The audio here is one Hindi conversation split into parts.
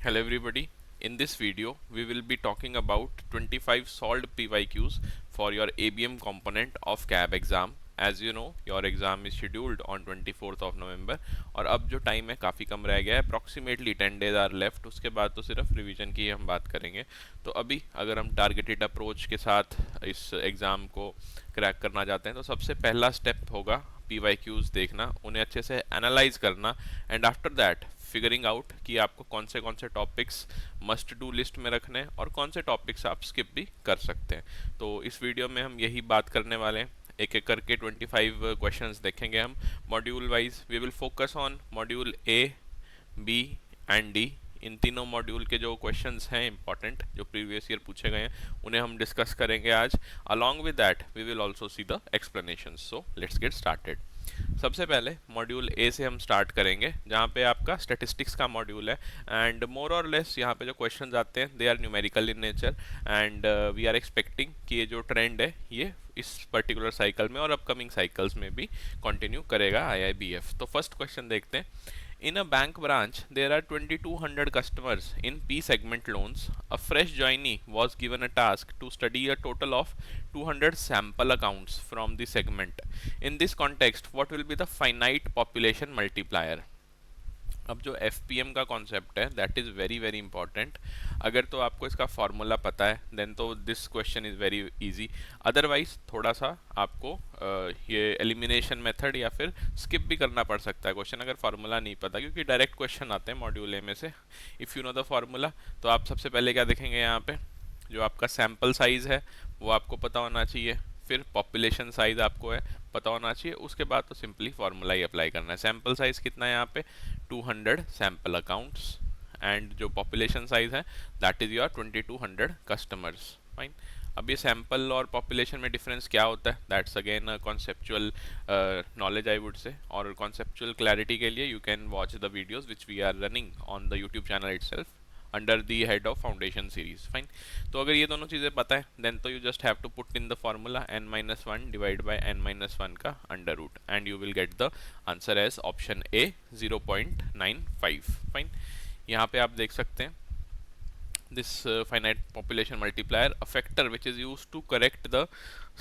Hello everybody. In this video, we will be talking about 25 solved PYQs for your ABM component of CAB exam. As you know, your exam is scheduled on 24th of November और अब जो टाइम है काफ़ी कम रह गया है, अप्रॉक्सीमेटली 10 डेज आर लेफ्ट. उसके बाद तो सिर्फ रिवीजन की हम बात करेंगे. तो अभी अगर हम टारगेटेड अप्रोच के साथ इस एग्ज़ाम को क्रैक करना चाहते हैं तो सबसे पहला स्टेप होगा PYQs देखना, उन्हें अच्छे से एनालाइज करना and after that figuring out कि आपको कौन से टॉपिक्स मस्ट डू लिस्ट में रखने हैं और कौन से टॉपिक्स आप स्किप भी कर सकते हैं. तो इस वीडियो में हम यही बात करने वाले हैं. एक एक करके 25 क्वेश्चंस देखेंगे हम module wise. We will focus on module A, B and D. इन तीनों मॉड्यूल के जो क्वेश्चंस हैं इंपॉर्टेंट, जो प्रीवियस ईयर पूछे गए हैं, उन्हें हम डिस्कस करेंगे आज. Along with that we will also see the explanation. So let's get started. सबसे पहले मॉड्यूल ए से हम स्टार्ट करेंगे, जहाँ पे आपका स्टैटिस्टिक्स का मॉड्यूल है एंड मोर और लेस यहाँ पे जो क्वेश्चंस आते हैं they are numerical in nature and we are expecting कि ये जो ट्रेंड है ये इस पर्टिकुलर साइकिल में और अपकमिंग साइकिल्स में भी कंटिन्यू करेगा IIBF. तो फर्स्ट क्वेश्चन देखते हैं. In a bank branch, there are 2200 customers in P segment loans. A fresh joinee was given a task to study a total of 200 sample accounts from the segment. In this context, what will be the finite population multiplier? अब जो FPM का कॉन्सेप्ट है that is very very important. अगर तो आपको इसका फॉर्मूला पता है देन तो this question is very easy. Otherwise थोड़ा सा आपको ये एलिमिनेशन मेथड या फिर स्किप भी करना पड़ सकता है क्वेश्चन अगर फार्मूला नहीं पता, क्योंकि डायरेक्ट क्वेश्चन आते हैं मॉड्यूल ए में से. If you know the formula तो आप सबसे पहले क्या देखेंगे, यहाँ पे जो आपका सैम्पल साइज़ है वो आपको पता होना चाहिए. फिर पॉपुलेशन साइज आपको है पता होना चाहिए. उसके बाद तो सिंपली फार्मूला ही अप्लाई करना है. सैम्पल साइज कितना है यहाँ पे 200 सैम्पल अकाउंट्स एंड जो पॉपुलेशन साइज है that is your 2200 customers. Fine. अब ये सैम्पल और पॉपुलेशन में डिफरेंस क्या होता है, that's again conceptual knowledge I would say. और कॉन्सेप्चुअल क्लैरिटी के लिए you can watch the videos which we are running on the YouTube channel itself under the head of foundation series. Fine. तो अगर ये दोनों चीज़ें पता है देन तो you just have to put in the formula n-1 divide by n-1 का under root and you will get the answer as option A 0.95. Fine. यहाँ पे आप देख सकते हैं this finite population multiplier, a factor which is used to correct the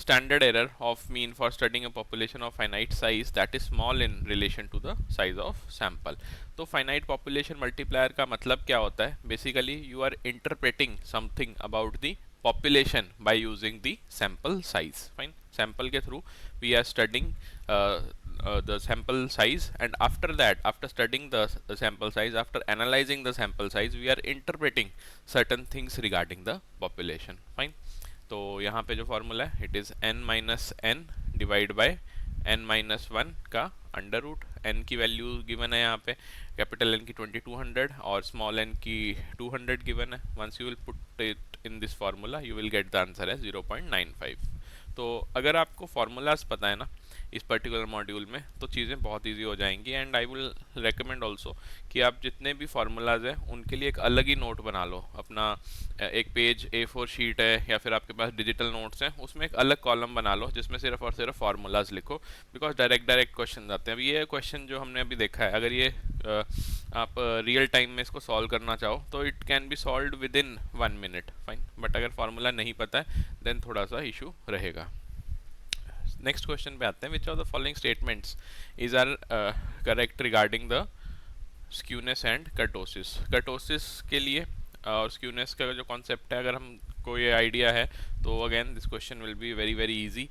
standard error of mean for studying a population of finite size that is small in relation to the size of sample. तो finite population multiplier का मतलब क्या होता है, basically you are interpreting something about the population by using the sample size. Fine. Sample के through we are studying the sample size and after that, after studying the sample size, after analyzing the sample size, we are interpreting certain things regarding the population. Fine. तो यहाँ पे जो फॉर्मूला है it is n-n divide by n-1 का अंडर रूट. n की वैल्यू गिवन है यहाँ पे, कैपिटल N की 2200 और स्मॉल n की 200 गिवन है. Once you will put it in this formula you will get the answer है 0.95. तो अगर आपको फार्मूलाज पता है ना इस पर्टिकुलर मॉड्यूल में तो चीज़ें बहुत इजी हो जाएंगी. And I will recommend also कि आप जितने भी फार्मूलाज हैं उनके लिए एक अलग ही नोट बना लो. अपना एक पेज A4 शीट है या फिर आपके पास डिजिटल नोट्स हैं, उसमें एक अलग कॉलम बना लो जिसमें सिर्फ और सिर्फ फार्मूलाज लिखो, बिकॉज डायरेक्ट क्वेश्चन आते हैं. अब ये क्वेश्चन जो हमने अभी देखा है अगर ये आप रियल टाइम में इसको सॉल्व करना चाहो तो it can be solve with in 1 minute. Fine. But अगर फार्मूला नहीं पता है देन थोड़ा सा इशू रहेगा. नेक्स्ट क्वेश्चन पे आते हैं. Which of the following statements is are correct regarding the skewness and kurtosis. Kurtosis के लिए और स्क्यूनेस का जो कॉन्सेप्ट है अगर हमको ये आइडिया है तो again this question will be very very easy.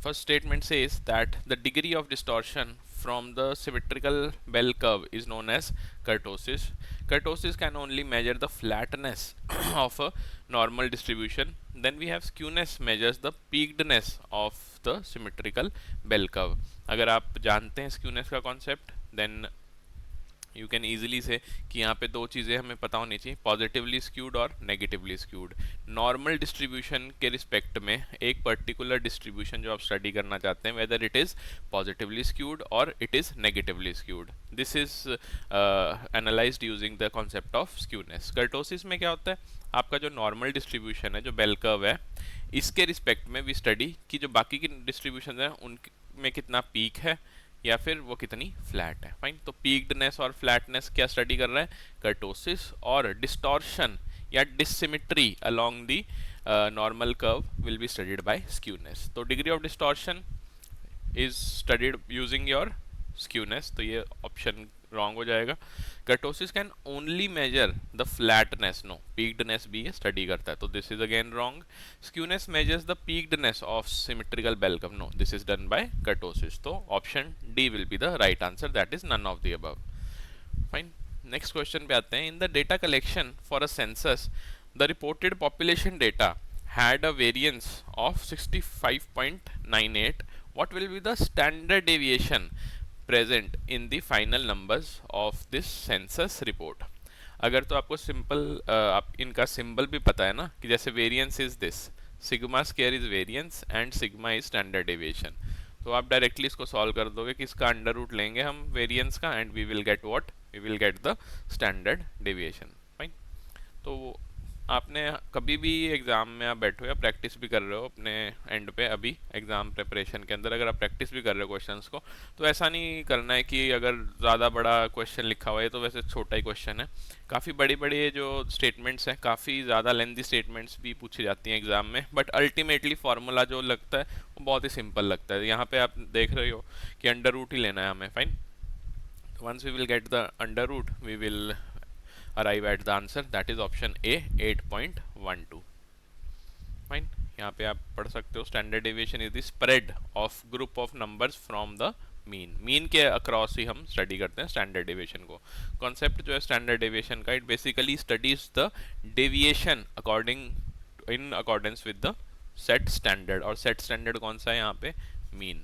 First statement says that the degree of distortion from the symmetrical bell curve is known as kurtosis. Kurtosis can only measure the flatness of a normal distribution. Then we have skewness measures the peakedness of the symmetrical bell curve. अगर आप जानते हैं skewness का concept then you can easily से कि यहाँ पे दो चीज़ें हमें पता होनी चाहिए, पॉजिटिवली स्क्यूड और नेगेटिवली स्क्यूड. नॉर्मल डिस्ट्रीब्यूशन के रिस्पेक्ट में एक पर्टिकुलर डिस्ट्रीब्यूशन जो आप स्टडी करना चाहते हैं whether it is positively skewed और it is negatively skewed, this is analysed using the concept of skewness. Kurtosis में क्या होता है, आपका जो नॉर्मल डिस्ट्रीब्यूशन है जो बेल कर्व है इसके रिस्पेक्ट में भी स्टडी कि जो बाकी की डिस्ट्रीब्यूशन है उनमें कितना पीक है या फिर वो कितनी फ्लैट है। फाइन, तो पीक्डनेस और फ्लैटनेस क्या स्टडी कर रहा है, कर्टोसिस, और डिस्टॉर्शन या dissymmetry along the normal curve will be studied by skewness. तो degree of distortion is studied using your skewness, तो ये ऑप्शन रॉन्ग हो जाएगा। Kurtosis can only measure the flatness, no peakedness भी ये स्टडी करता है, तो this is again wrong. Skewness measures the peakedness of symmetrical bell curve, no this is done by kurtosis, तो option D will be the right answer, that is none of the above. Fine, next question पे आते हैं। In the data collection for a census the reported population data had a variance of 65.98. What will be the standard deviation present in the final numbers of this census report? अगर तो आपको सिंपल आप इनका सिंबल भी पता है ना, कि जैसे variance is this, sigma square is variance and sigma is standard deviation, तो आप डायरेक्टली इसको सॉल्व कर दोगे कि इसका अंडर रूट लेंगे हम वेरिएंस का, and we will get what, we will get the standard deviation. Fine, तो आपने कभी भी एग्ज़ाम में आप बैठो या प्रैक्टिस भी कर रहे हो अपने एंड पे, अभी एग्ज़ाम प्रिपरेशन के अंदर अगर आप प्रैक्टिस भी कर रहे हो क्वेश्चंस को, तो ऐसा नहीं करना है कि अगर ज़्यादा बड़ा क्वेश्चन लिखा हुआ है, तो वैसे छोटा ही क्वेश्चन है, काफ़ी बड़ी बड़ी जो स्टेटमेंट्स हैं, काफ़ी ज़्यादा लेंथी स्टेटमेंट्स भी पूछी जाती हैं एग्ज़ाम में, बट अल्टीमेटली फार्मूला जो लगता है वो बहुत ही सिंपल लगता है। यहाँ पे आप देख रहे हो कि अंडर रूट ही लेना है हमें। Fine, once we will get the under root, we will arrive at the answer, that is option A, 8.12. Fine, यहाँ पे आप पढ़ सकते हो standard deviation is the spread of group of numbers from the mean, mean के अक्रॉस ही हम स्टडी करते हैं स्टैंडर्ड डेविएशन को। कॉन्सेप्ट जो है स्टैंडर्ड डेविएशन का, it basically studies the deviation according in accordance with the set standard, और सेट स्टैंडर्ड कौन सा है यहाँ पे, मीन।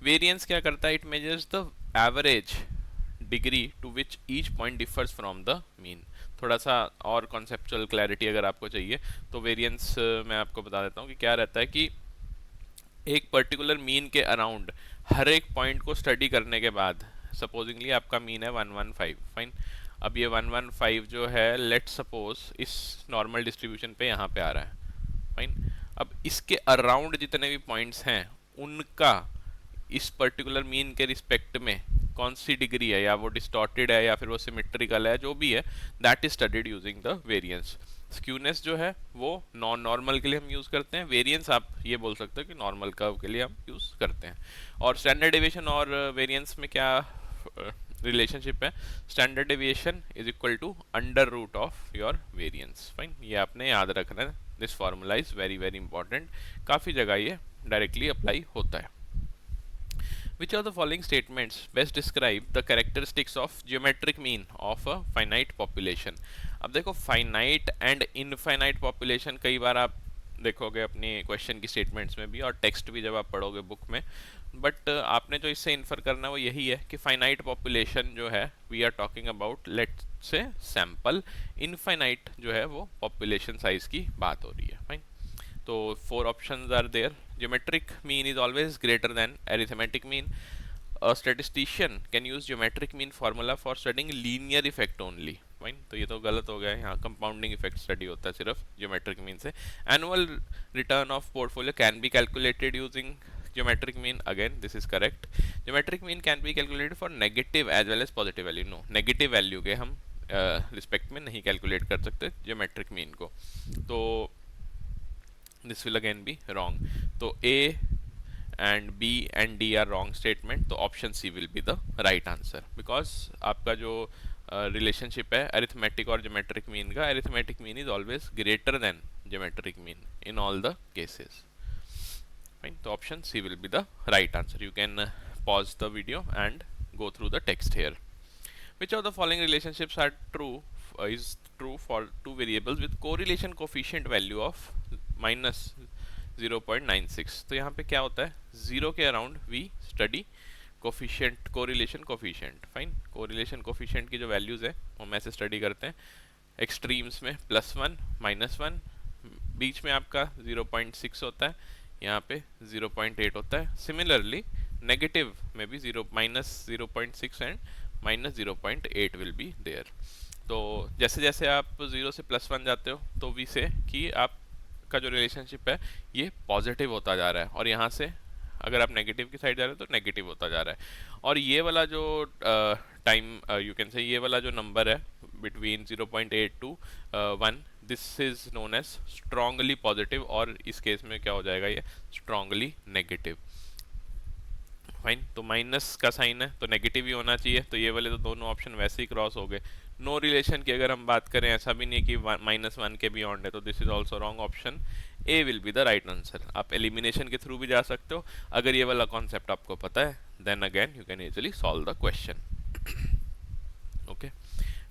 वेरिएंस क्या करता है, it measures the average degree to which each point differs from the mean. थोड़ा सा और कॉन्सेप्चुअल क्लैरिटी अगर आपको चाहिए तो वेरिएंस मैं आपको बता देता हूँ कि क्या रहता है, कि एक पर्टिकुलर मीन के अराउंड हर एक पॉइंट को स्टडी करने के बाद, सपोजिंगली आपका मीन है 115, फाइन, अब ये 115 जो है लेट सपोज इस नॉर्मल डिस्ट्रीब्यूशन पे यहाँ पे आ रहा है। फाइन, अब इसके अराउंड जितने भी पॉइंट्स हैं उनका इस पर्टिकुलर मीन के रिस्पेक्ट में कौन सी डिग्री है, या वो डिस्टॉर्टेड है या फिर वो सिमेट्रिकल है, जो भी है, that is studied using the variance. Skewness जो है वो नॉन नॉर्मल के लिए हम यूज़ करते हैं, वेरिएंस आप ये बोल सकते हो कि नॉर्मल कर्व के लिए हम यूज़ करते हैं। और स्टैंडर्ड डेविएशन और वेरिएंस में क्या रिलेशनशिप है, standard deviation is equal to under root of your variance. Fine, ये आपने याद रखना है, this formula is very very important, काफ़ी जगह ये डायरेक्टली अप्लाई होता है। Which of the following statements best describe the characteristics of geometric mean of a finite population? अब देखो finite and infinite population कई बार आप देखोगे अपनी क्वेश्चन की स्टेटमेंट्स में भी और टेक्स्ट भी जब आप पढ़ोगे बुक में, बट आपने जो इससे इन्फर करना है वो यही है कि फाइनाइट पॉपुलेशन जो है we are talking about let say sample, infinite जो है वो पॉपुलेशन साइज की बात हो रही है। फाइन, तो 4 options are there. Geometric mean is always greater than arithmetic mean. A statistician can use geometric mean formula for studying linear effect only. Fine, तो ये तो गलत हो गया है, यहाँ कंपाउंडिंग इफेक्ट स्टडी होता है सिर्फ geometric mean से। Annual return of portfolio can be calculated using geometric mean. Again, this is correct. Geometric mean can be calculated for negative as well as positive value. No, negative value के हम रिस्पेक्ट में नहीं कैलकुलेट कर सकते geometric mean को, तो this will again be wrong. तो A and B and D are wrong statement, तो option C will be the right answer, because आपका जो रिलेशनशिप है अरिथमेटिक और ज्योमेट्रिक मीन का, arithmetic mean is always greater than geometric mean in all the cases. Fine, तो option C will be the right answer. You can pause the video and go through the text here. Which of the following relationships are true is true for two variables with correlation coefficient value of minus 0.96? तो यहाँ पे क्या होता है, जीरो के around we study coefficient, correlation coefficient. Fine, correlation coefficient की जो वैल्यूज है वो हम ऐसे स्टडी करते हैं, एक्सट्रीम्स में +1 -1, बीच में आपका 0.6 होता है, यहाँ पे 0.8 होता है। सिमिलरली नेगेटिव में भी -0.6 एंड -0.8 विल बी देयर। तो जैसे जैसे आप 0 से +1 जाते हो तो वी से कि आपका जो रिलेशनशिप है ये पॉजिटिव होता जा रहा है, और यहाँ से अगर आप नेगेटिव की साइड जा रहे हो तो नेगेटिव होता जा रहा है। और ये वाला जो टाइम यू कैन से ये वाला जो नंबर है between 0.8 to 1, this is known as strongly positive, और इस केस में क्या हो जाएगा ये स्ट्रांगली नेगेटिव। फाइन, तो माइनस का साइन है तो नेगेटिव ही होना चाहिए, तो ये वाले तो दोनों ऑप्शन वैसे ही क्रॉस हो गए। नो रिलेशन की अगर हम बात करें, ऐसा भी नहीं है कि -1 के बियॉन्ड है, तो this is also wrong, option A will be the right answer. आप एलिमिनेशन के थ्रू भी जा सकते हो, अगर ये वाला कॉन्सेप्ट आपको पता है, then again you can easily solve the question. Okay,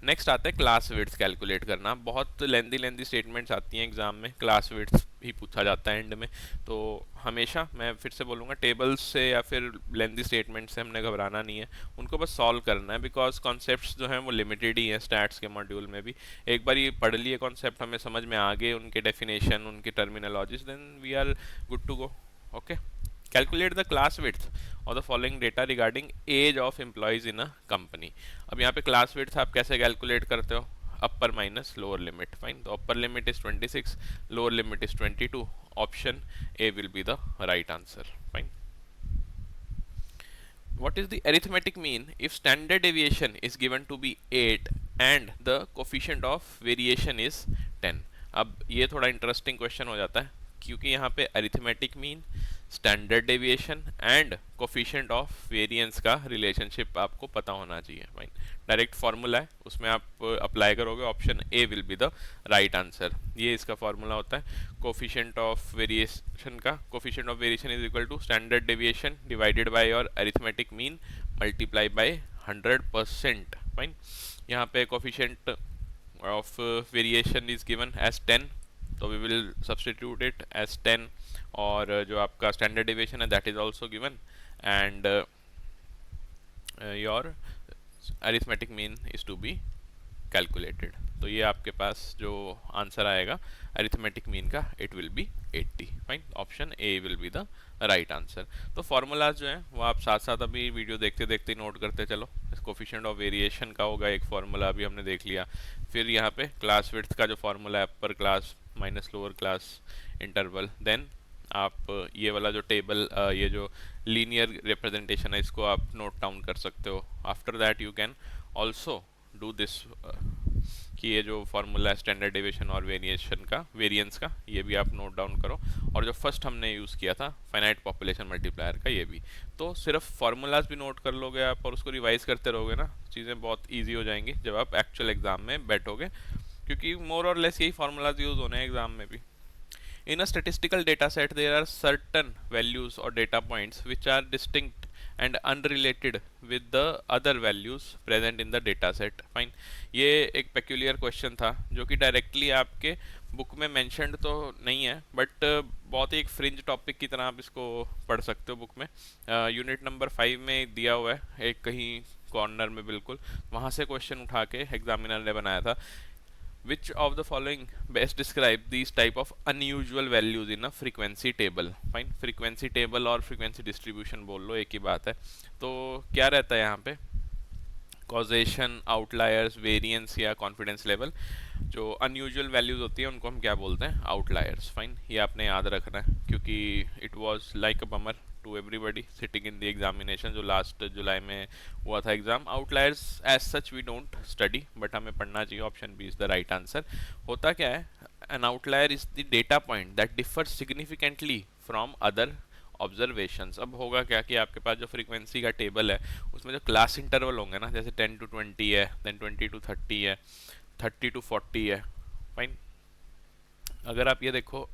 next आता है क्लास विड्थ कैलकुलेट करना। बहुत लेंदी स्टेटमेंट्स आती हैं एग्जाम में, क्लास विड्थ ही पूछा जाता है एंड में, तो हमेशा मैं फिर से बोलूँगा टेबल्स से या फिर लेंदी स्टेटमेंट से हमने घबराना नहीं है, उनको बस सॉल्व करना है, बिकॉज कॉन्सेप्ट्स जो हैं वो लिमिटेड ही हैं स्टैट्स के मॉड्यूल में भी। एक बार ये पढ़ लिए कॉन्सेप्ट, हमें समझ में आ गए उनके डेफिनेशन, उनकी terminologies, then we are good to go. Okay, calculate the class width और the following data regarding age of employees in a company. अब यहाँ पे क्लास विड्थ आप कैसे कैलकुलेट करते हो, upper minus lower limit. Fine, तो upper limit is 26, lower limit is 22, option A will be the right answer. Fine, what is the arithmetic mean if standard deviation is given to be 8 and the coefficient of variation is 10? अब ये थोड़ा इंटरेस्टिंग क्वेश्चन हो जाता है, क्योंकि यहाँ पे arithmetic mean, standard deviation and coefficient of variance का रिलेशनशिप आपको पता होना चाहिए। फाइन, डायरेक्ट फार्मूला है, उसमें आप अप्लाई करोगे, option A will be the right answer. ये इसका फार्मूला होता है कोफिशिएंट ऑफ वेरिएशन का, coefficient of variation is equal to standard deviation divided by your arithmetic mean multiply by 100%। Fine, यहाँ पे coefficient of variation is given as 10, तो we will substitute it as 10, और जो आपका standard deviation है that is also given, and your arithmetic mean is to be calculated। तो ये आपके पास जो आंसर आएगा अरिथमेटिक मीन का, it will be 80। Fine, option A will be the right answer. तो फार्मूलाज जो हैं वो आप साथ साथ अभी वीडियो देखते देखते नोट करते चलो। कोफिशिएंट ऑफ वेरिएशन का होगा एक फार्मूला, अभी हमने देख लिया। फिर यहाँ पे क्लास विड्थ का जो फार्मूला है, upper class minus lower class interval, then आप ये वाला जो टेबल, ये जो लीनियर रिप्रेजेंटेशन है, इसको आप नोट डाउन कर सकते हो। After that you can also do this, कि ये जो फार्मूला है स्टैंडर्ड डेविएशन और वेरिएशन का, वेरिएंस का, ये भी आप नोट डाउन करो। और जो फर्स्ट हमने यूज़ किया था फाइनाइट पॉपुलेशन मल्टीप्लायर का, ये भी। तो सिर्फ फार्मूलाज भी नोट कर लोगे आप और उसको रिवाइज करते रहोगे ना, चीज़ें बहुत ईजी हो जाएंगी जब आप एक्चुअल एग्जाम में बैठोगे, क्योंकि मोर और लेस यही फार्मूलाज यूज़ होने हैं एग्जाम में भी। In a statistical data set, there are certain values or data points which are distinct and unrelated with the other values present in the data set. Fine. ये एक peculiar question था जो कि directly आपके बुक में mentioned तो नहीं है, but बहुत ही एक fringe topic की तरह आप इसको पढ़ सकते हो बुक में। यूनिट नंबर 5 में दिया हुआ है एक कहीं कॉर्नर में, बिल्कुल वहाँ से क्वेश्चन उठा के एग्जामिनर ने बनाया था। Which of the following best describe these type of unusual values in a frequency table? Fine, frequency table और frequency distribution बोल लो, एक ही बात है। तो क्या रहता है यहाँ पे, causation, outliers, variance या confidence level। जो unusual values होती है उनको हम क्या बोलते हैं, outliers। फाइन, ये आपने याद रखना है, क्योंकि it was like a bummer to everybody sitting in the examination, जो लास्ट जुलाई में हुआ था exam. Outliers as such we don't study, but हमें पढ़ना चाहिए, option B is the right answer. होता क्या है, an outlier is the data point that differ significantly from other observations. अब होगा क्या कि आपके पास जो फ्रीक्वेंसी का टेबल है उसमें जो क्लास इंटरवल होंगे ना, जैसे 10 to 20 है, देन 20 to 30 है, 30 to 40 है। फाइन, अगर आप ये देखो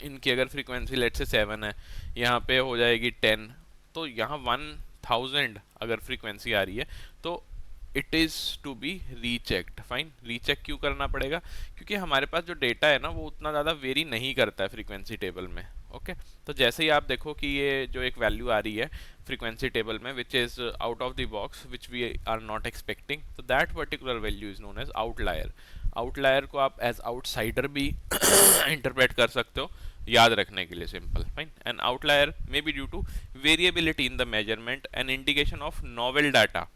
इनकी अगर फ्रीक्वेंसी लेट से 7 है, यहाँ पे हो जाएगी 10, तो यहाँ 1000 अगर फ्रीक्वेंसी आ रही है तो it is to be rechecked. Fine, recheck क्यों करना पड़ेगा, क्योंकि हमारे पास जो डेटा है ना वो उतना ज़्यादा वेरी नहीं करता है फ्रीक्वेंसी टेबल में। ओके, तो जैसे ही आप देखो कि ये जो एक वैल्यू आ रही है फ्रीक्वेंसी टेबल में which is out of the box, which we are not expecting, तो that particular value is known as outlier. Outlier को आप एज आउटसाइडर भी इंटरप्रेट कर सकते हो, याद रखने के लिए simple. Fine, an outlier may be due to variability in the measurement, an indication of novel data,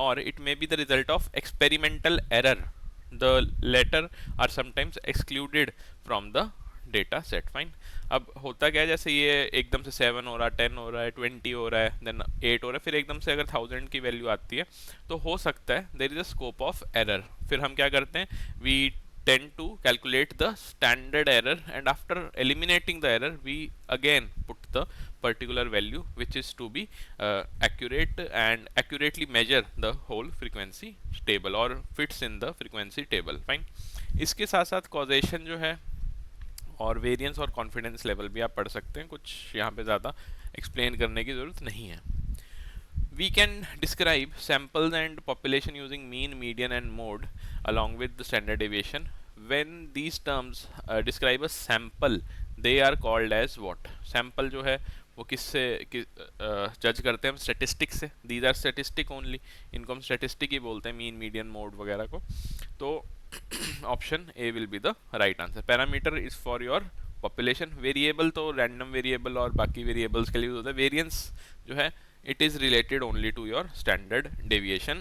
or it may be the result of experimental error. The latter are sometimes excluded from the data set. Fine. अब होता क्या है, जैसे ये एकदम से 7 हो रहा है, 10 हो रहा है, 20 हो रहा है, देन 8 हो रहा है, फिर एकदम से अगर 1000 की वैल्यू आती है तो हो सकता है there is a scope of error. फिर हम क्या करते हैं, we tend to calculate the standard error, and after eliminating the error we again put the particular value which is to be accurate and accurately measure the whole frequency table or fits in the frequency table। Fine. इसके साथ साथ causation जो है और वेरिएंस और कॉन्फिडेंस लेवल भी आप पढ़ सकते हैं, कुछ यहाँ पे ज़्यादा एक्सप्लेन करने की ज़रूरत नहीं है। We can describe samples and population using mean, median and mode along with the standard deviation. When these terms describe a sample, they are called as what? Sample जो है वो किससे जज करते हैं हम? स्टेटिस्टिक्स से। दीज आर स्टेटिस्टिक ओनली, इनको हम स्टेटिस्टिक ही बोलते हैं, मीन, मीडियन, मोड वगैरह को। तो option A will be the right answer. Parameter is for your population. Variable तो रैंडम वेरिएबल और बाकी वेरिएबल्स के लिए यूज होता है। वेरिएंस जो है it is related only to your standard deviation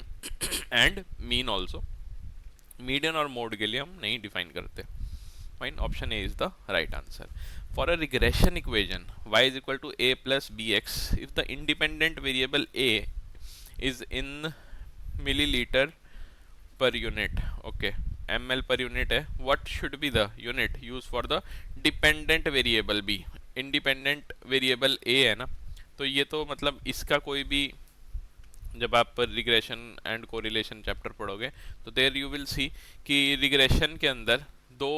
and mean also। median और mode के लिए हम नहीं define करते। fine, option A is the right answer। for a regression equation y is equal to a plus bx, if the independent variable a is in milliliter per unit, okay, ml per unit है, what should be the unit used for the dependent variable b? independent variable a है ना, तो ये तो मतलब इसका कोई भी, जब आप रिग्रेशन एंड कोरिलेशन चैप्टर पढ़ोगे तो देयर यू विल सी कि रिग्रेशन के अंदर दो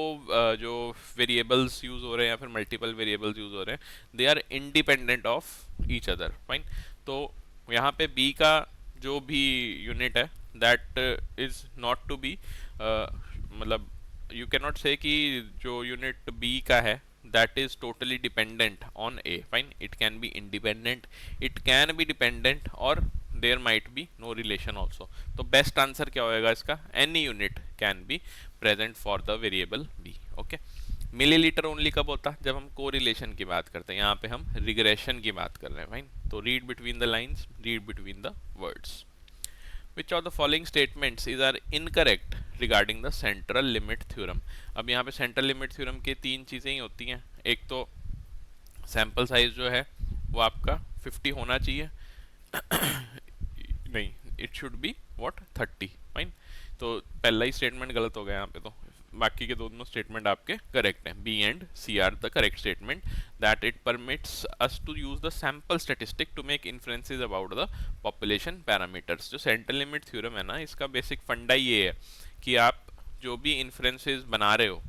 जो वेरिएबल्स यूज हो रहे हैं या फिर मल्टीपल वेरिएबल्स यूज हो रहे हैं, they are independent of each other. Fine. तो यहाँ पे बी का जो भी यूनिट है that is not to be, मतलब यू कैन नॉट से कि जो यूनिट बी का है that is totally dependent on A। fine, it can be independent, it can be dependent, or there might be no relation also। तो best answer क्या होएगा इसका? any unit can be present for the variable B। okay, millilitre only कब होता? जब हम कोरिलेशन की बात करते हैं। यहाँ पे हम रिग्रेशन की बात कर रहे हैं। फाइन। तो read between the lines, read between the words. Which of the following statements is are incorrect regarding the central limit theorem? अब यहाँ पे central limit theorem के तीन चीज़ें ही होती हैं। एक तो सैम्पल साइज जो है वो आपका 50 होना चाहिए नहीं, it should be what 30। Fine. तो पहला ही स्टेटमेंट गलत हो गया यहाँ पे, तो बाकी के दोनों स्टेटमेंट आपके करेक्ट हैं। B and C are the correct statement. That it permits us to use the sample statistic to make inferences about the population parameters. जो सेंट्रल लिमिट थ्योरम है ना, इसका बेसिक फंडा ये है कि आप जो भी इन्फ्रेंसेस बना रहे हो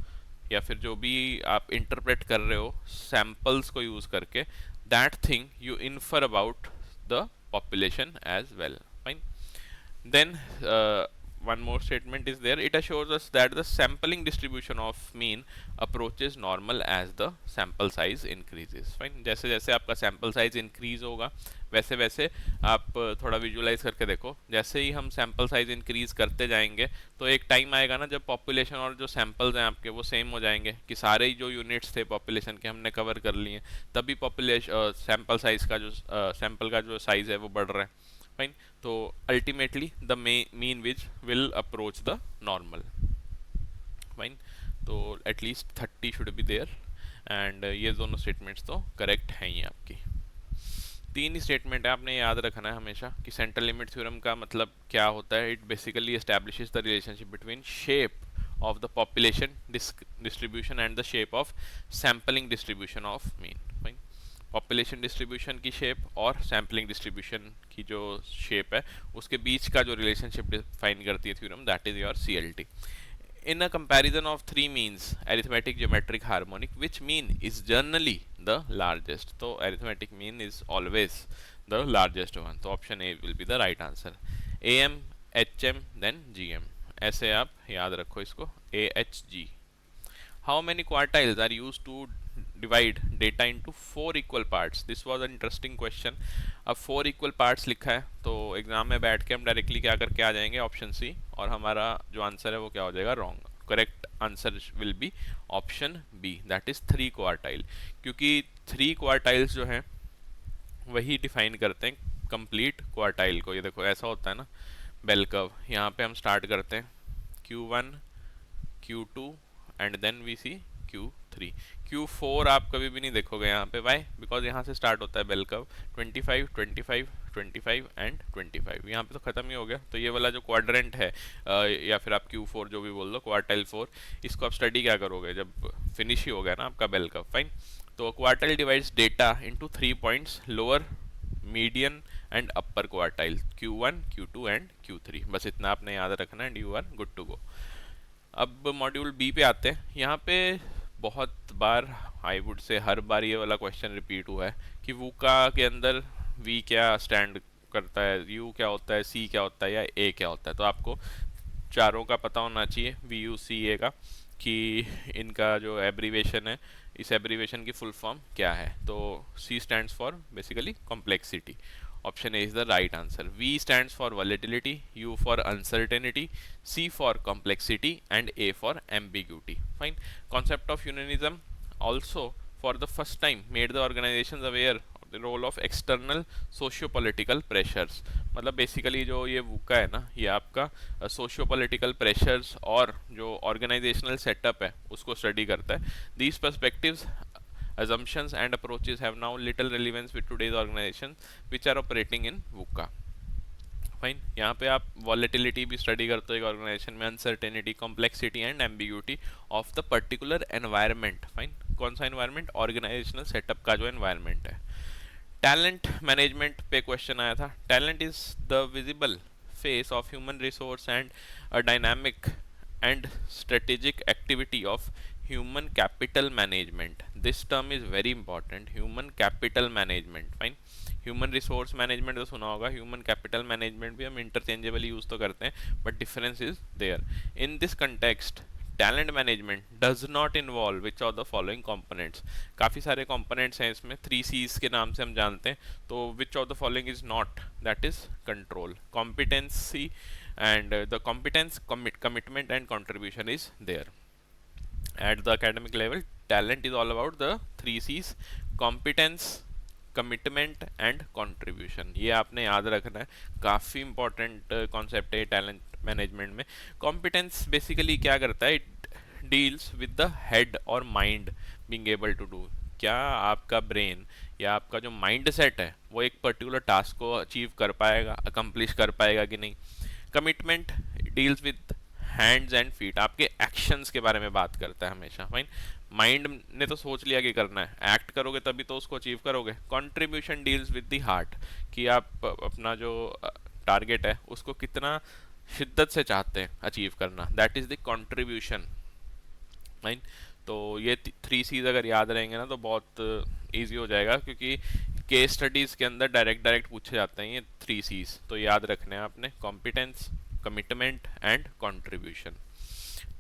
या फिर जो भी आप इंटरप्रेट कर रहे हो सैम्पल्स को यूज करके, that thing you infer about the population as well। fine। Then one more statement is there, it assures us that the sampling distribution of mean approaches normal as the sample size increases। fine। जैसे जैसे आपका sample size increase होगा वैसे वैसे आप थोड़ा विजुलाइज करके देखो, जैसे ही हम सैम्पल साइज इंक्रीज करते जाएंगे तो एक टाइम आएगा ना जब पॉपुलेशन और जो सैम्पल्स हैं आपके वो सेम हो जाएंगे, कि सारे ही जो यूनिट्स थे पॉपुलेशन के हमने कवर कर लिए, तभी पॉपुलेशन सैम्पल साइज का जो सैम्पल का जो साइज है वो बढ़ रहा है। फाइन। तो ultimately the mean which will approach the normal. Fine. तो at least 30 should be there, and ये दोनों स्टेटमेंट्स तो करेक्ट हैं ही आपकी। तीन ही स्टेटमेंट है, आपने याद रखना है हमेशा कि सेंट्रल लिमिट थ्योरम का मतलब क्या होता है। It basically establishes the relationship between shape of the population distribution and the shape of sampling distribution of mean। Fine. Population distribution की शेप और सैम्पलिंग डिस्ट्रीब्यूशन की जो शेप है उसके बीच का जो रिलेशनशिप डिफाइन करती है theorem, that is your CLT। In a comparison of three means, arithmetic, geometric, harmonic, which mean is generally the largest? तो arithmetic mean is always the largest one। तो option A will be the right answer। AM, HM, then GM। ऐसे आप याद रखो इसको, AHG। How many quartiles are used to divide data into 4 equal parts? This was an interesting question। अब 4 equal parts लिखा है तो एग्जाम में बैठ के हम डायरेक्टली क्या करके आ जाएंगे, ऑप्शन सी, और हमारा जो आंसर है वो क्या हो जाएगा, wrong. Correct answer will be option B, that is 3 quartile. क्योंकि 3 क्वार्टाइल्स जो हैं वही डिफाइन करते हैं कंप्लीट क्वार्टाइल को। ये देखो ऐसा होता है ना बेल कर्व, यहाँ पे हम स्टार्ट करते हैं Q1, Q2 and then we see Q3। Q3। Q4 आप कभी भी नहीं देखोगे यहाँ पे, वाई? बिकॉज यहाँ से स्टार्ट होता है बेल कर्व 25 25 25 एंड 25, यहाँ पे तो खत्म ही हो गया। तो ये वाला जो क्वाड्रेंट है या फिर आप Q4 जो भी बोल दो, क्वार्टाइल 4, इसको आप स्टडी क्या करोगे जब फिनिश ही हो गया ना आपका बेल कर्व, फाइन। तो quartile divides data into 3 points, lower, median and upper quartile, Q1 Q2 and Q3। बस इतना आपने याद रखना and you are good to go. अब मॉड्यूल बी पे आते हैं। यहाँ पे बहुत बार, आई वुड से हर बार ये वाला क्वेश्चन रिपीट हुआ है कि वूका के अंदर वी क्या स्टैंड करता है, यू क्या होता है, सी क्या होता है या ए क्या होता है। तो आपको चारों का पता होना चाहिए, वी यू सी ए का, कि इनका जो एब्रीवेशन है, इस एब्रीवेशन की फुल फॉर्म क्या है। तो C stands for basically complexity, option A is the right answer. V stands for volatility, U for uncertainty, C for complexity and A for ambiguity, fine. Concept of unionism also for the first time made the organisations aware the role of external socio political pressures. मतलब बेसिकली जो ये वुका है ना, ये आपका सोशियो पॉलिटिकल प्रेशर्स और जो ऑर्गेनाइजेशनल सेटअप है उसको स्टडी करता है। These perspectives, assumptions and approaches have now little relevance with today's organizations which are operating in VUCA, fine. यहाँ पे आप वॉलेटिलिटी भी स्टडी करते हो एक ऑर्गेनाइजेशन में, uncertainty, complexity and ambiguity of the particular environment, fine. कौन सा एनवायरनमेंट? ऑर्गेनाइजेशनल सेटअप का जो एनवायरनमेंट है। टैलेंट मैनेजमेंट पे क्वेश्चन आया था। Talent is the visible face of human resource and a dynamic and strategic activity of human capital management. This term is very important, human capital management, fine। Human resource management तो सुना होगा, ह्यूमन कैपिटल मैनेजमेंट भी हम इंटरचेंजेबल यूज तो करते हैं, but difference is there. In this context talent management does not involve which of the following components. काफ़ी सारे कंपोनेंट्स हैं इसमें, 3 C's के नाम से हम जानते हैं। तो विच of the following is not, that is control, competency and the competence, commitment and contribution is there. At the academic level, talent is all about the 3 C's, competence, commitment and contribution. ये आपने याद रखना है, काफ़ी इंपॉर्टेंट कॉन्सेप्ट है टैलेंट मैनेजमेंट में। कॉम्पिटेंस बेसिकली क्या करता है? It deals with the head और mind being able to do. क्या आपका ब्रेन या आपका जो माइंड सेट है वो एक पर्टिकुलर टास्क को अचीव कर पाएगा, अकम्प्लिश कर पाएगा कि नहीं। Commitment deals with hands and feet, आपके एक्शंस के बारे में बात करता है हमेशा, फाइन। माइंड ने तो सोच लिया कि करना है, एक्ट करोगे तभी तो उसको अचीव करोगे। Contribution deals with the heart, कि आप अपना जो टारगेट है उसको कितना शिद्दत से चाहते हैं अचीव करना, that is the contribution, fine. तो ये 3 C's अगर याद रहेंगे ना तो बहुत ईजी हो जाएगा, क्योंकि केस स्टडीज़ के अंदर डायरेक्ट पूछे जाते हैं ये 3 C's, तो याद रखने हैं आपने, competence, commitment and contribution,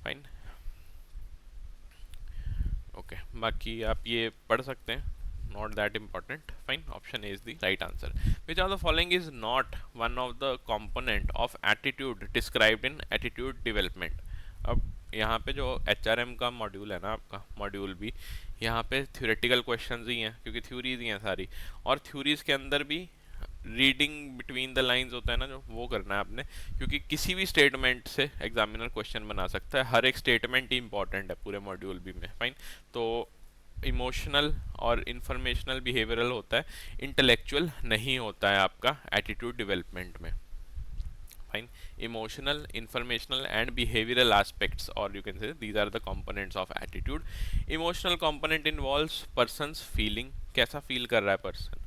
fine. Okay, बाकी आप ये पढ़ सकते हैं, not that important, fine. Option A is the right answer. Which of the following is not one of the component of attitude described in attitude development. अब यहाँ पे जो HRM का मॉड्यूल है ना आपका, मॉड्यूल भी, यहाँ पे थ्योरेटिकल क्वेश्चंस ही हैं, क्योंकि थ्योरीज ही हैं सारी, और थ्योरीज के अंदर भी रीडिंग बिटवीन द लाइंस होता है ना, जो वो करना है आपने, क्योंकि किसी भी स्टेटमेंट से एग्जामिनर क्वेश्चन बना सकता है, हर एक स्टेटमेंट ही इंपॉर्टेंट है पूरे मॉड्यूल बी में, फाइन। तो इमोशनल और इंफॉर्मेशनल बिहेवियरल होता है, इंटेलेक्चुअल नहीं होता है आपका एटीट्यूड डेवलपमेंट में, fine। Emotional, informational and behavioral aspects, or you can say these are the components of attitude। Emotional component involves person's feeling, कैसा फील कर रहा है पर्सन,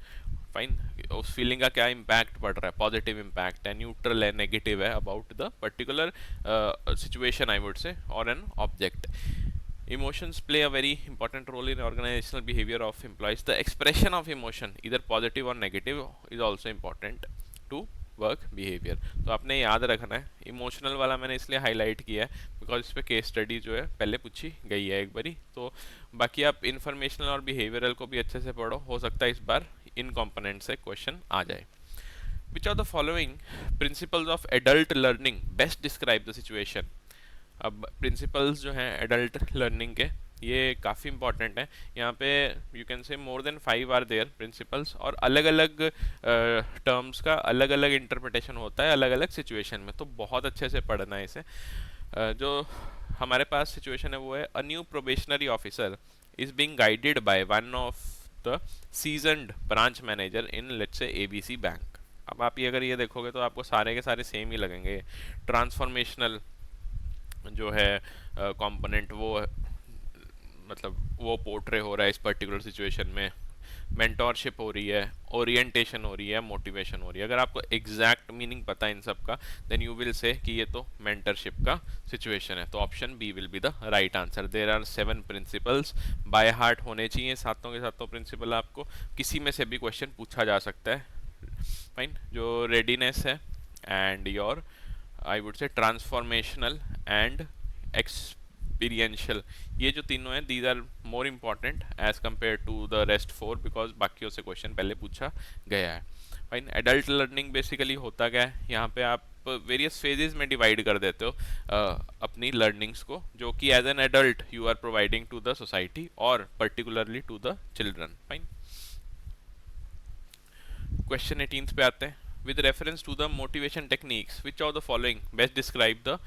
फाइन। उस फीलिंग का क्या इम्पैक्ट पड़ रहा है, पॉजिटिव इम्पैक्ट है, न्यूट्रल है, नेगेटिव है about the particular situation I would say, और an object. Emotions play a very important role in organizational behavior of employees. The expression of emotion, either positive or negative, is also important to work behaviour. तो आपने याद रखना है, इमोशनल वाला मैंने इसलिए हाईलाइट किया है बिकॉज इस पर केस स्टडी जो है पहले पूछी गई है एक बारी। तो बाकी आप इन्फॉर्मेशनल और बिहेवियरल को भी अच्छे से पढ़ो, हो सकता है इस बार इन कंपोनेंट से क्वेश्चन आ जाए। विच of the following principles of adult learning best describe the situation. अब प्रिंसिपल्स जो हैं एडल्ट लर्निंग के, ये काफ़ी इंपॉर्टेंट है। यहाँ पे you can say more than 5 are there principles, और अलग अलग टर्म्स का अलग अलग इंटरप्रिटेशन होता है अलग अलग सिचुएशन में, तो बहुत अच्छे से पढ़ना है इसे। जो हमारे पास सिचुएशन है वो है a new probationary officer is being guided by one of the seasoned branch manager in let's say ABC bank. अब आप ये अगर ये देखोगे तो आपको सारे के सारे सेम ही लगेंगे। ट्रांसफॉर्मेशनल जो है कंपोनेंट वो मतलब वो पोर्ट्रे हो रहा है इस पर्टिकुलर सिचुएशन में, मेंटोरशिप हो रही है, ओरिएंटेशन हो रही है, मोटिवेशन हो रही है। अगर आपको एग्जैक्ट मीनिंग पता है इन सब का देन यू विल से कि ये तो मेंटरशिप का सिचुएशन है। तो option B will be the right answer. There are 7 principles, by heart होने चाहिए सातों के सातों प्रिंसिपल। आपको किसी में से भी क्वेश्चन पूछा जा सकता है। फाइन, जो रेडीनेस है and your I would say transformational and experiential, ये जो तीनों हैं these are more important as compare to the rest four because बाकियों से क्वेश्चन पहले पूछा गया है। फाइन, एडल्ट लर्निंग बेसिकली होता क्या है, यहाँ पे आप वेरियस फेजेस में डिवाइड कर देते हो अपनी लर्निंग्स को, जो कि as an adult you are providing to the society और particularly to the children. Fine, question 18 पे आते हैं। With reference to the motivation techniques which of the following best describe the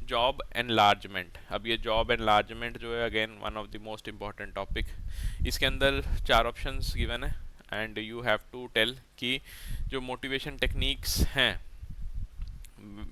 job enlargement. अब ये जॉब एनलार्जमेंट जो है again one of the most important topic. इसके अंदर 4 ऑप्शंस गिवन है and you have to tell कि जो मोटिवेशन टेक्निक्स हैं,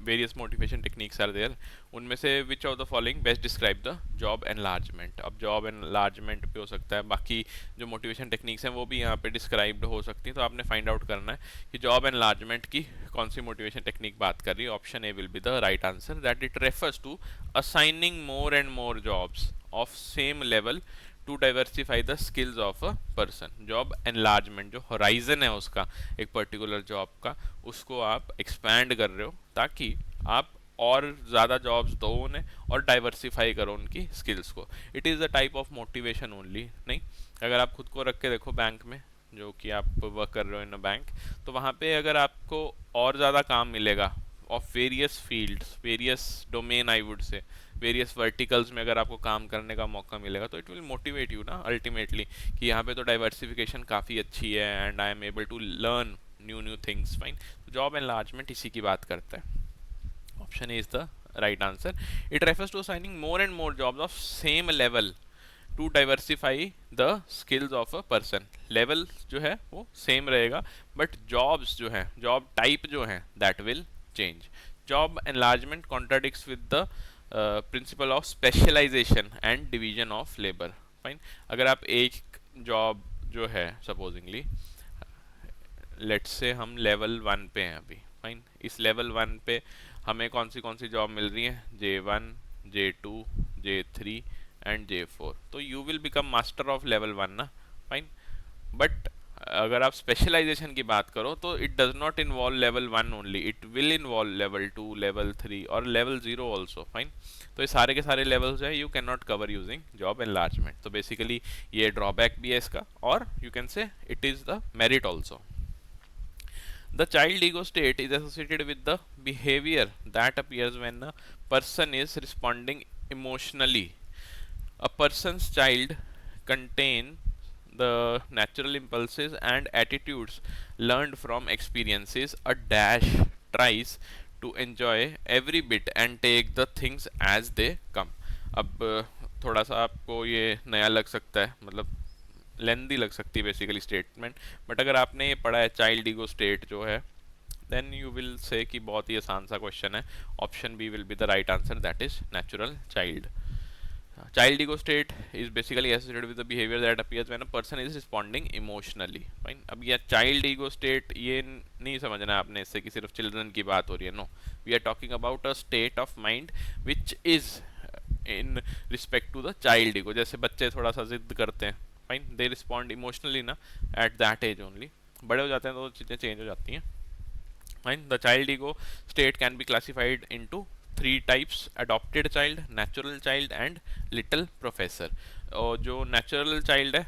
various motivation techniques are there, उनमें से विच of the following best describe the job enlargement. अब जॉब एनलार्जमेंट पे हो सकता है, बाकी जो मोटिवेशन टेक्निक्स हैं वो भी यहाँ पे डिस्क्राइब्ड हो सकती हैं। तो आपने फाइंड आउट करना है कि जॉब एनलार्जमेंट की कौन सी मोटिवेशन टेक्निक बात कर रही है। Option A will be the right answer, that it refers to assigning more and more jobs of same level to diversify the skills of a person. Job enlargement जो होराइजन है उसका, एक पर्टिकुलर जॉब का, उसको आप एक्सपैंड कर रहे हो ताकि आप और ज़्यादा जॉब्स दो उन्हें और डाइवर्सिफाई करो उनकी स्किल्स को। It is a type of motivation only. नहीं, अगर आप खुद को रख के देखो बैंक में, जो कि आप वर्क कर रहे हो इन अ बैंक, तो वहाँ पे अगर आपको और ज़्यादा काम मिलेगा of various fields, various domain I would say, various verticals में अगर आपको काम करने का मौका मिलेगा तो इट विल मोटिवेट यू ना अल्टीमेटली कि यहाँ पे तो डाइवर्सिफिकेशन काफ़ी अच्छी है and I am able to learn new new things. Fine, job enlargement इसी की बात करता है। Option A is the right answer. It refers to assigning more and more jobs of same level to diversify the skills of a person. Level जो है वो सेम रहेगा बट जॉब्स जो है, जॉब टाइप जो है that will change. Job enlargement contradicts with the principle of specialisation and division of labour. Fine, अगर आप एक जॉब जो है सपोजिंगली लेट्स से हम लेवल 1 पे हैं अभी, फाइन, इस लेवल 1 पे हमें कौन सी जॉब मिल रही है, J1, J2, J3 and J4, तो you will become master of level 1 ना। फाइन, बट अगर आप स्पेशलाइजेशन की बात करो तो it does not involve level 1 only, it will involve level 2, level 3 और लेवल 0 ऑल्सो। फाइन, तो ये सारे के सारे लेवल्स है, you can not cover using job enlargement. तो बेसिकली ये ड्रॉबैक भी है इसका और यू कैन से it is the merit also. The child ego state is associated with the behavior that appears when a person is responding emotionally. A person's child contains the natural impulses and attitudes learned from experiences. A dash tries to enjoy every bit and take the things as they come. अब थोड़ा सा आपको ये नया लग सकता है, मतलब लेंदी लग सकती है बेसिकली स्टेटमेंट, बट अगर आपने ये पढ़ा है चाइल्ड ईगो स्टेट जो है देन यू विल से कि बहुत ही आसान सा क्वेश्चन है। Option B will be the right answer, that is natural child. Child ego state is basically associated with the behaviour that appears when a person is responding emotionally. Fine, अब ये चाइल्ड ईगो स्टेट ये नहीं समझना है आपने इससे कि सिर्फ चिल्ड्रन की बात हो रही है। No, we are talking about a state of mind which is in respect to the child ego. जैसे बच्चे थोड़ा सा जिद करते हैं, फाइन, दे रिस्पॉन्ड इमोशनली ना एट दैट एज ओनली, बड़े हो जाते हैं तो चीज़ें चेंज हो जाती हैं। Fine, the child ego state can be classified into 3 types, adopted child, natural child and little professor. और जो नेचुरल चाइल्ड है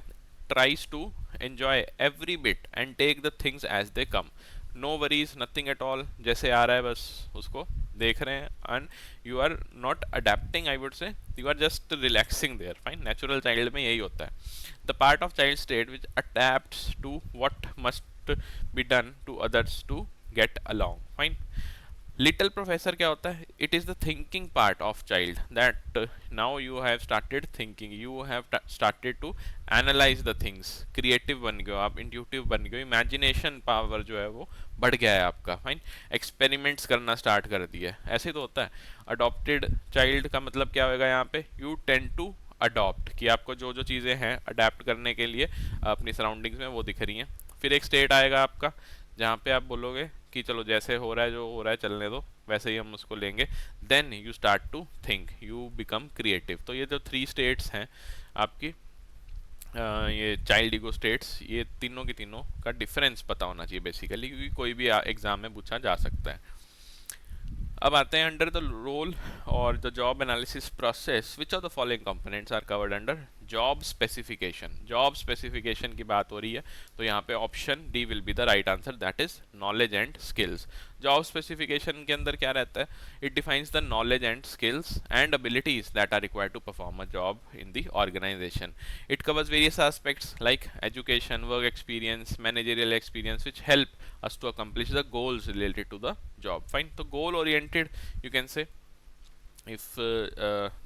tries to enjoy every bit and take the things as they come, no worries, nothing at all, जैसे आ रहा है बस उसको देख रहे हैं and you are not adapting, I would say you are just relaxing there. Fine, natural child में यही होता है। The part of child state which adapts to what must be done to others to get along. Fine, little professor क्या होता है? It is the thinking part of child, that now you have started thinking, you have started to analyse the things, creative बन गए हो आप, इंट्यूटिव बन गए हो, इमेजिनेशन पावर जो है वो बढ़ गया है आपका, फाइन, एक्सपेरिमेंट्स करना स्टार्ट कर दिया है, ऐसे तो होता है। अडॉप्टेड चाइल्ड का मतलब क्या होगा यहाँ पे? यू टेंड टू अडॉप्ट, कि आपको जो जो चीज़ें हैं अडेप्ट करने के लिए अपनी सराउंडिंग्स में वो दिख रही हैं। फिर एक स्टेट आएगा आपका जहाँ पे आप बोलोगे कि चलो जैसे हो रहा है, जो हो रहा है चलने दो, वैसे ही हम उसको लेंगे। Then you start to think, you become creative. तो ये जो थ्री स्टेट्स हैं आपकी, ये चाइल्ड ईगो स्टेट्स, ये तीनों की तीनों का डिफरेंस पता होना चाहिए बेसिकली, क्योंकि कोई भी एग्जाम में पूछा जा सकता है। अब आते हैं अंडर द रोल और the job analysis process, which of the following components are covered under job specification. Job specification की बात हो रही है, तो यहाँ पे option D will be the right answer, that is knowledge and skills. Job specification के अंदर क्या रहता है? It defines the knowledge and skills and abilities that are required to perform a job in the organization. It covers various aspects like education, work experience, managerial experience, which help us to accomplish the goals related to the job. Fine. So goal oriented, you can say, if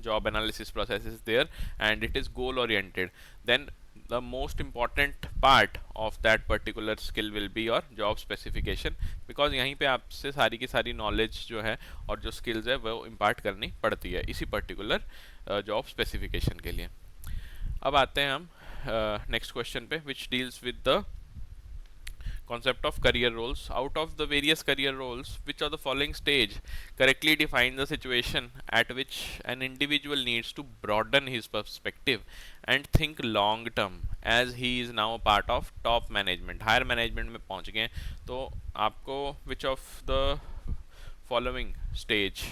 job analysis process is there and it is goal oriented, then the most important part of that particular skill will be your job specification, because यहीं पे आपसे सारी की सारी नॉलेज जो है और जो स्किल्स है वो इम्पार्ट करनी पड़ती है इसी पर्टिकुलर जॉब स्पेसिफिकेशन के लिए। अब आते हैं हम नेक्स्ट क्वेश्चन पे, which deals with the concept of career roles. Out of the various career roles, which of the following stage correctly define the situation at which an individual needs to broaden his perspective and think long term, as he is now a part of top management, higher management में पहुंच गए, तो आपको which of the following stage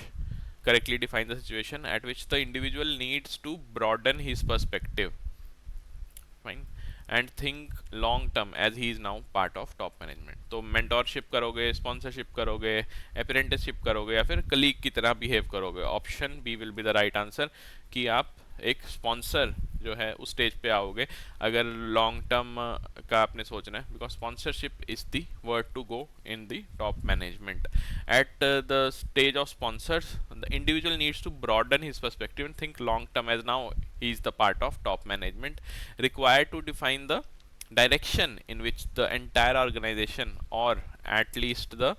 correctly define the situation at which the individual needs to broaden his perspective, fine, and think long term as he is now part of top management. तो मेंटोरशिप करोगे, स्पॉन्सरशिप करोगे, अप्रेंटिसशिप करोगे, या फिर कलीग की तरह बिहेव करोगे। Option B will be the right answer, कि आप एक स्पॉन्सर जो है उस स्टेज पे आओगे अगर लॉन्ग टर्म का आपने सोचना है, because sponsorship is the word to go in the top management. At the stage of sponsors, the individual needs to broaden his perspective and think long term, as now he is the part of top management, required to define the direction in which the entire organization or at least the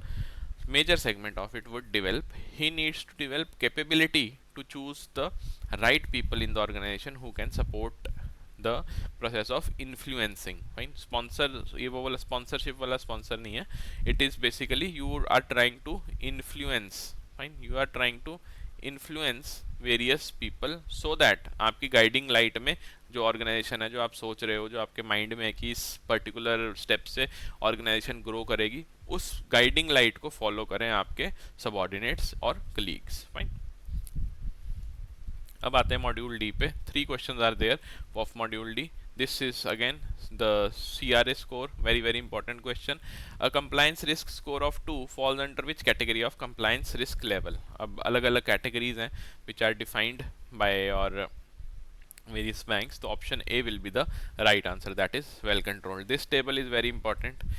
major segment of it would develop. He needs to develop capability to choose the right people in the organization who can support the process of influencing. Fine. Sponsor, ये वो वाला sponsorship वाला sponsor नहीं है, it is basically you are trying to influence, fine, you are trying to influence various people so that आपकी गाइडिंग लाइट में जो ऑर्गेनाइजेशन है, जो आप सोच रहे हो, जो आपके माइंड में है कि इस पर्टिकुलर स्टेप से ऑर्गेनाइजेशन ग्रो करेगी, उस गाइडिंग लाइट को फॉलो करें आपके सबऑर्डिनेट्स और कलीग्स। फाइन। अब आते हैं मॉड्यूल डी पे। 3 questions are there of module D. This is again the CRA score, very important question. A compliance risk score of 2 falls under which category of compliance risk level? अब अलग अलग categories हैं which are defined by your various banks, तो option A will be the right answer, that is well controlled. This table is very important.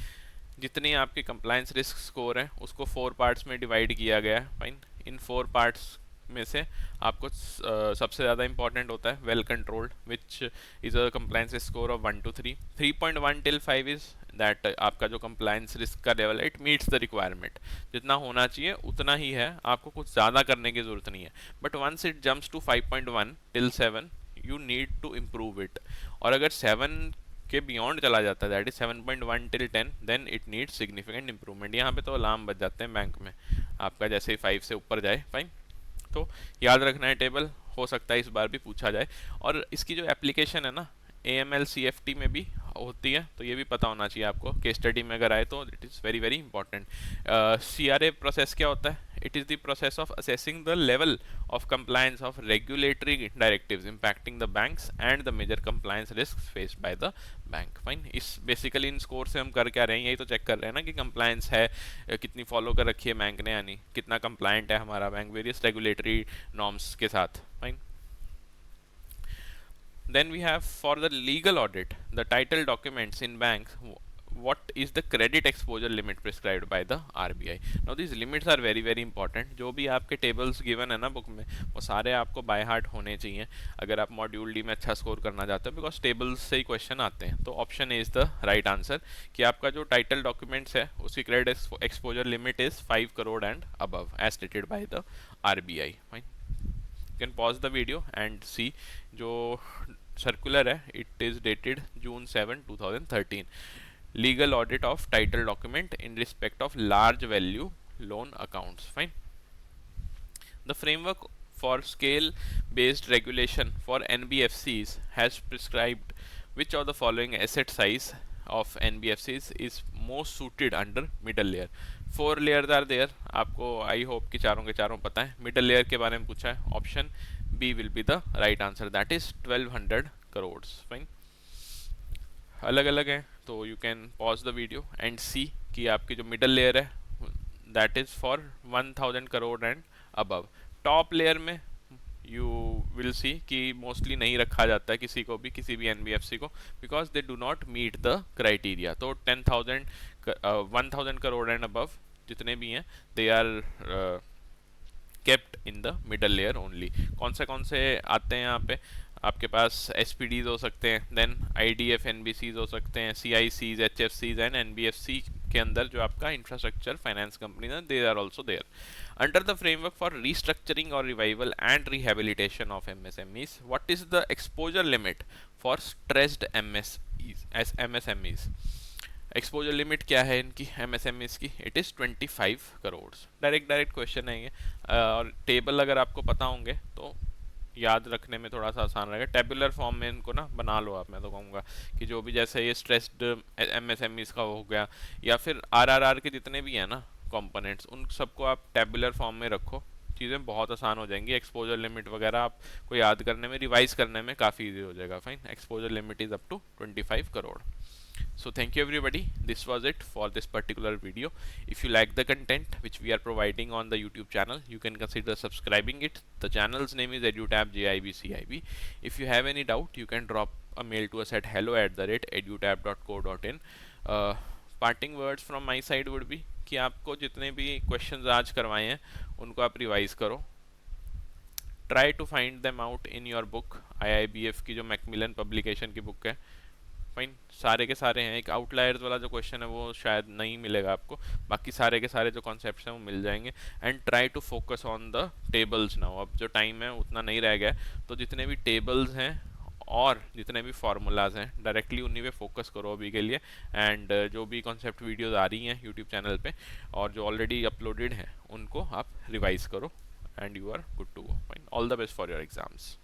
जितनी आपकी compliance risk score है उसको 4 parts में divide किया गया है। फाइन। इन 4 parts में से आपको सबसे ज़्यादा इंपॉर्टेंट होता है well controlled, which is a compliance score of 1 to 3। 3.1 till 5 is that आपका जो कंप्लायंस रिस्क का लेवल है, इट मीट्स द रिक्वायरमेंट, जितना होना चाहिए उतना ही है, आपको कुछ ज़्यादा करने की ज़रूरत नहीं है। But once it jumps to 5.1 till 7 you need to improve it, और अगर 7 के बियॉन्ड चला जाता है, that is 7.1 till 10, then it needs significant improvement. यहाँ पे तो अलार्म बज जाते हैं बैंक में आपका जैसे ही 5 से ऊपर जाए। फाइन। तो याद रखना है टेबल, हो सकता है इस बार भी पूछा जाए। और इसकी जो एप्लीकेशन है ना AML CFT में भी होती है, तो ये भी पता होना चाहिए आपको, केस स्टडी में अगर आए तो it is very important. CRA process क्या होता है? It is the process of assessing the level of compliance of regulatory directives impacting the banks and the major compliance risk faced by the bank. Fine. इस बेसिकली इन स्कोर से हम कर क्या रहे हैं, यही तो चेक कर रहे हैं ना कि कंप्लायंस है कितनी फॉलो कर रखी है बैंक ने, यानी कितना कंप्लायंट है हमारा बैंक वेरियस रेगुलेटरी नॉर्म्स के साथ। Fine. Then we have for the legal audit, the title documents in banks what is the credit exposure limit prescribed by the RBI. Now these limits are very very important. जो भी आपके टेबल्स गिवन है ना बुक में, वो सारे आपको बाय हार्ट होने चाहिए अगर आप मॉड्यूल डी में अच्छा स्कोर करना चाहते हो, बिकॉज टेबल्स से ही क्वेश्चन आते हैं. तो option A is the right answer कि आपका जो टाइटल डॉक्यूमेंट्स है उसकी credit exposure limit is 5 crore and above as stated by the RBI. Fine, you can pause the video and see जो सर्कुलर है, it is dated June 7 2013. Legal audit of title document in respect of large value loan accounts. Fine. The framework for scale based regulation for NBFCs has prescribed which of the following asset size of NBFCs is most suited under middle layer. 4 layers are there. आपको आई होप कि चारों के चारों पता है. मिडल लेयर के बारे में पूछा है. Option B will be the right answer, that is 1200 crore. Fine. अलग अलग है तो you can pause the video and see कि आपकी जो मिडल लेयर है that is for 1000 crore and above. Top layer में यू विल सी कि मोस्टली नहीं रखा जाता है किसी को भी, किसी भी एनबीएफसी को, because they do not meet the criteria. तो 10,000 1000 करोड़ एंड अबव जितने भी हैं they are kept in the middle layer only. कौन से आते हैं यहाँ पे? आपके पास एसपीडीज हो सकते हैं, देन आईडीएफ एनबीसीज हो सकते हैं, सीआईसीज, एचएफसीज एंड एनबीएफसी के अंदर जो आपका इंफ्रास्ट्रक्चर फाइनेंस कंपनी है they are also there. Under the framework for restructuring और revival and rehabilitation of MSMEs, what is the exposure limit for stressed MSMEs? Exposure limit क्या है इनकी एमएसएमईज की? It is 25 crore. Direct question है ये. और टेबल अगर आपको पता होंगे तो याद रखने में थोड़ा सा आसान रहेगा. टेबुलर फॉर्म में इनको ना बना लो आप. मैं तो कहूँगा कि जो भी जैसे ये स्ट्रेस्ड एमएसएमईज का हो गया या फिर आरआरआर के जितने भी हैं ना कंपोनेंट्स, उन सबको आप टेबुलर फॉर्म में रखो. चीज़ें बहुत आसान हो जाएंगी. एक्सपोजर लिमिट वगैरह आपको याद करने में, रिवाइज करने में काफ़ी ईजी हो जाएगा. Fine. Exposure limit is up to 25 crore. So thank you everybody. This was it for this particular video. If you like the content which we are providing on the YouTube channel, you can consider subscribing it. The channel's name is EduTab JIBCIB. If you have any doubt, you can drop a mail to us at hello@edutab.co.in. Parting words from my side would be कि आपको जितने भी questions आज करवाए हैं उनको आप रिवाइज करो. Try to find them out in your book. IIBF की जो मैकमिलन पब्लिकेशन की बुक है. फाइन. सारे के सारे हैं. एक आउटलायर्स वाला जो क्वेश्चन है वो शायद नहीं मिलेगा आपको, बाकी सारे के सारे जो कॉन्सेप्ट्स हैं वो मिल जाएंगे. And try to focus on the tables now. अब जो टाइम है उतना नहीं रह गया, तो जितने भी टेबल्स हैं और जितने भी फार्मूलाज हैं डायरेक्टली उन्हीं पे फोकस करो अभी के लिए. एंड जो भी कॉन्सेप्ट वीडियोज आ रही हैं यूट्यूब चैनल पे और जो ऑलरेडी अपलोडेड हैं उनको आप रिवाइज करो and you are good to go. Fine. All the best for your exams.